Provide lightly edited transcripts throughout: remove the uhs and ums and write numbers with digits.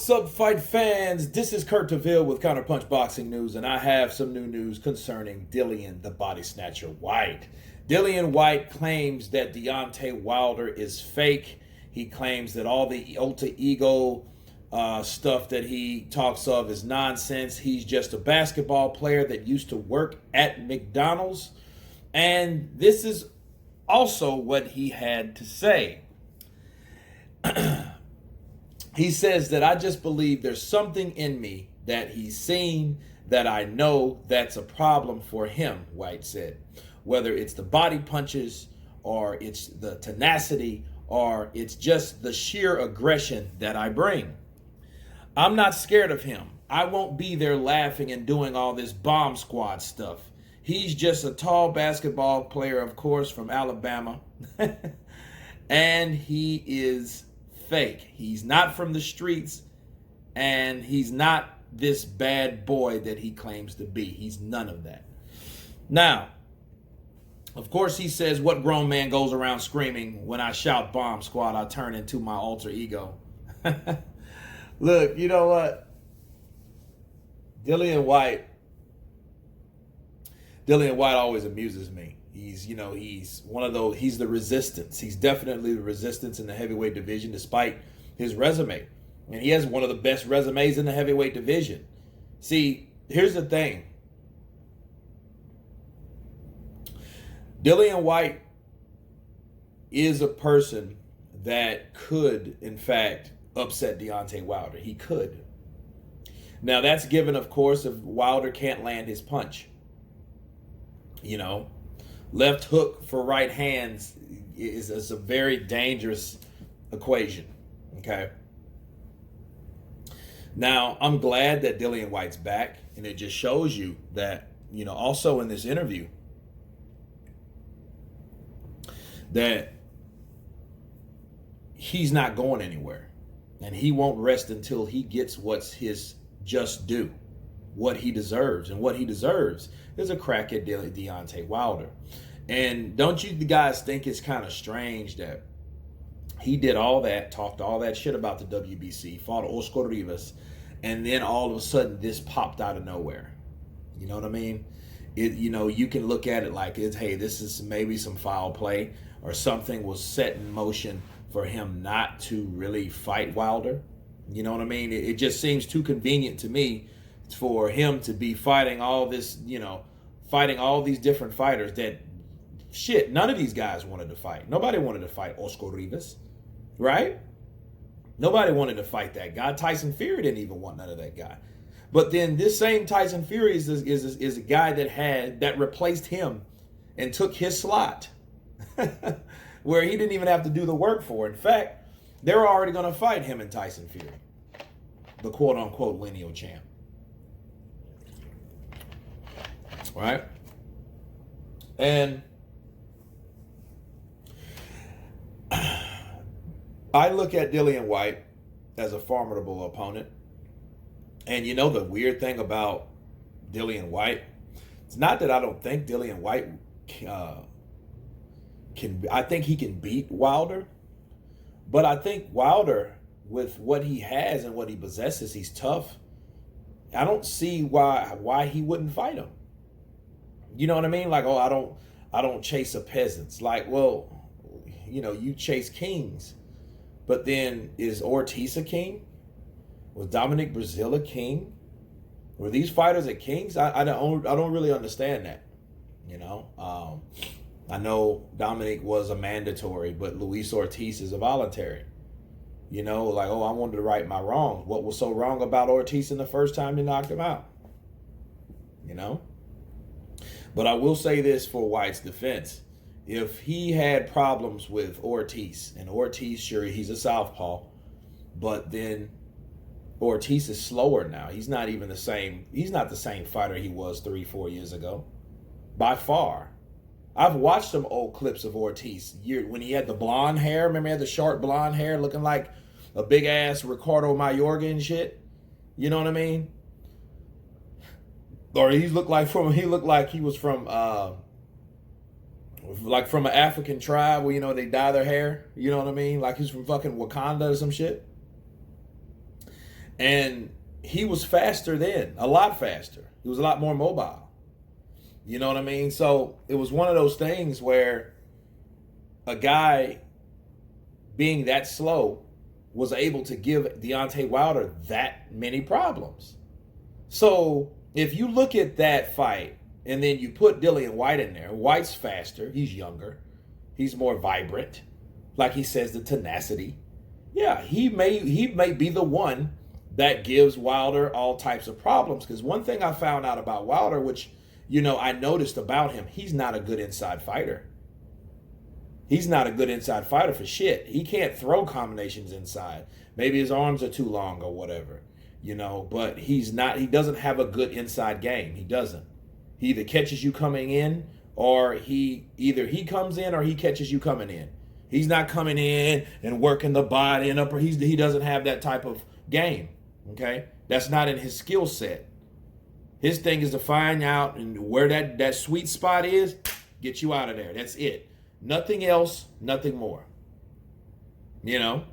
What's up, fight fans? This is Kurt DeVille with Counterpunch Boxing News, and I have some new news concerning Dillian the Body Snatcher Whyte. Dillian Whyte claims that Deontay Wilder is fake. He claims that all the alter ego stuff that he talks of is nonsense. He's just a basketball player that used to work at McDonald's. And this is also what he had to say. He says that I just believe there's something in me that he's seen that I know that's a problem for him, Whyte said. Whether it's the body punches or it's the tenacity or it's just the sheer aggression that I bring. I'm not scared of him. I won't be there laughing and doing all this bomb squad stuff. He's just a tall basketball player, of course, from Alabama. And he is fake. He's not from the streets, and he's not this bad boy that he claims to be. He's none of that. Now, of course, he says, what grown man goes around screaming, when I shout bomb squad, I turn into my alter ego. Look, you know what? Dillian Whyte always amuses me. He's one of those, he's the resistance. He's definitely the resistance in the heavyweight division despite his resume. And he has one of the best resumes in the heavyweight division. See, here's the thing. Dillian Whyte is a person that could, in fact, upset Deontay Wilder. He could. Now, that's given, of course, if Wilder can't land his punch. You know, left hook for right hands is a very dangerous equation, okay? Now, I'm glad that Dillian Whyte's back, and it just shows you that, you know, also in this interview, that he's not going anywhere, and he won't rest until he gets what's his just due, what he deserves. And what he deserves is a crack at Deontay Wilder. And don't you guys think it's kind of strange that he did all that, talked all that shit about the WBC, fought Oscar Rivas, and then all of a sudden this popped out of nowhere? You know what I mean? You can look at it like it's, hey, this is maybe some foul play or something was set in motion for him not to really fight Wilder. You know what I mean? It just seems too convenient to me for him to be fighting all this, fighting all these different fighters that, shit, none of these guys wanted to fight. Nobody wanted to fight Oscar Rivas, right? Nobody wanted to fight that guy. Tyson Fury didn't even want none of that guy. But then this same Tyson Fury is a guy that replaced him and took his slot where he didn't even have to do the work for. In fact, they were already going to fight him and Tyson Fury, the quote-unquote lineal champ. Right? And I look at Dillian Whyte as a formidable opponent. And you know the weird thing about Dillian Whyte? It's not that I don't think Dillian Whyte I think he can beat Wilder. But I think Wilder, with what he has and what he possesses, he's tough. I don't see why he wouldn't fight him. You know what I mean? Like, oh, I don't chase a peasants. Like, well, you chase kings. But then is Ortiz a king? Was Dominic Breazeale a king? Were these fighters a kings? I don't really understand that. I know Dominic was a mandatory, but Luis Ortiz is a voluntary. I wanted to right my wrongs. What was so wrong about Ortiz in the first time they knocked him out? But I will say this for Whyte's defense. If he had problems with Ortiz, and Ortiz, sure, he's a southpaw, but then Ortiz is slower now. He's not even the same. He's not the same fighter he was 3-4 years ago. By far. I've watched some old clips of Ortiz when he had the blonde hair. Remember he had the short blonde hair looking like a big ass Ricardo Mayorga and shit? You know what I mean? Or he looked like he was from from an African tribe where they dye their hair. You know what I mean? Like he's from fucking Wakanda or some shit. And he was faster then, a lot faster. He was a lot more mobile. You know what I mean? So it was one of those things where a guy being that slow was able to give Deontay Wilder that many problems. So if you look at that fight and then you put Dillian Whyte in there, Whyte's faster, he's younger, he's more vibrant, like he says, the tenacity. Yeah, he may be the one that gives Wilder all types of problems. Because one thing I found out about Wilder, which, you know, I noticed about him, he's not a good inside fighter. He's not a good inside fighter for shit. He can't throw combinations inside. Maybe his arms are too long or whatever, you know, but he doesn't have a good inside game. He doesn't. He either catches you coming in or he comes in or he catches you coming in. He's not coming in and working the body and upper. He doesn't have that type of game. Okay? That's not in his skill set. His thing is to find out and where that sweet spot is, get you out of there. That's it. Nothing else, nothing more. You know?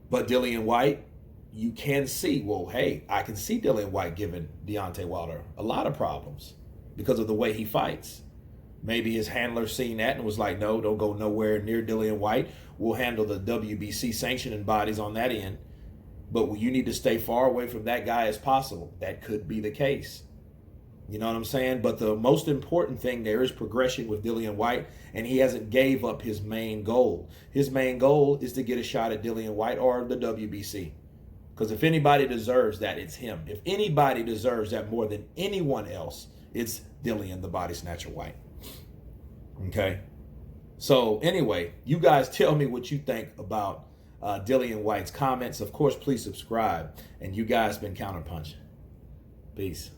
But Dillian Whyte, you can see, well, hey, I can see Dillian Whyte giving Deontay Wilder a lot of problems because of the way he fights. Maybe his handler seen that and was like, no, don't go nowhere near Dillian Whyte. We'll handle the WBC sanctioning bodies on that end. But you need to stay far away from that guy as possible. That could be the case. You know what I'm saying? But the most important thing there is progression with Dillian Whyte, and he hasn't gave up his main goal. His main goal is to get a shot at Dillian Whyte or the WBC. Because if anybody deserves that, it's him. If anybody deserves that more than anyone else, it's Dillian, the body snatcher Whyte. Okay? So anyway, you guys tell me what you think about Dillian Whyte's comments. Of course, please subscribe. And you guys been counterpunching. Peace.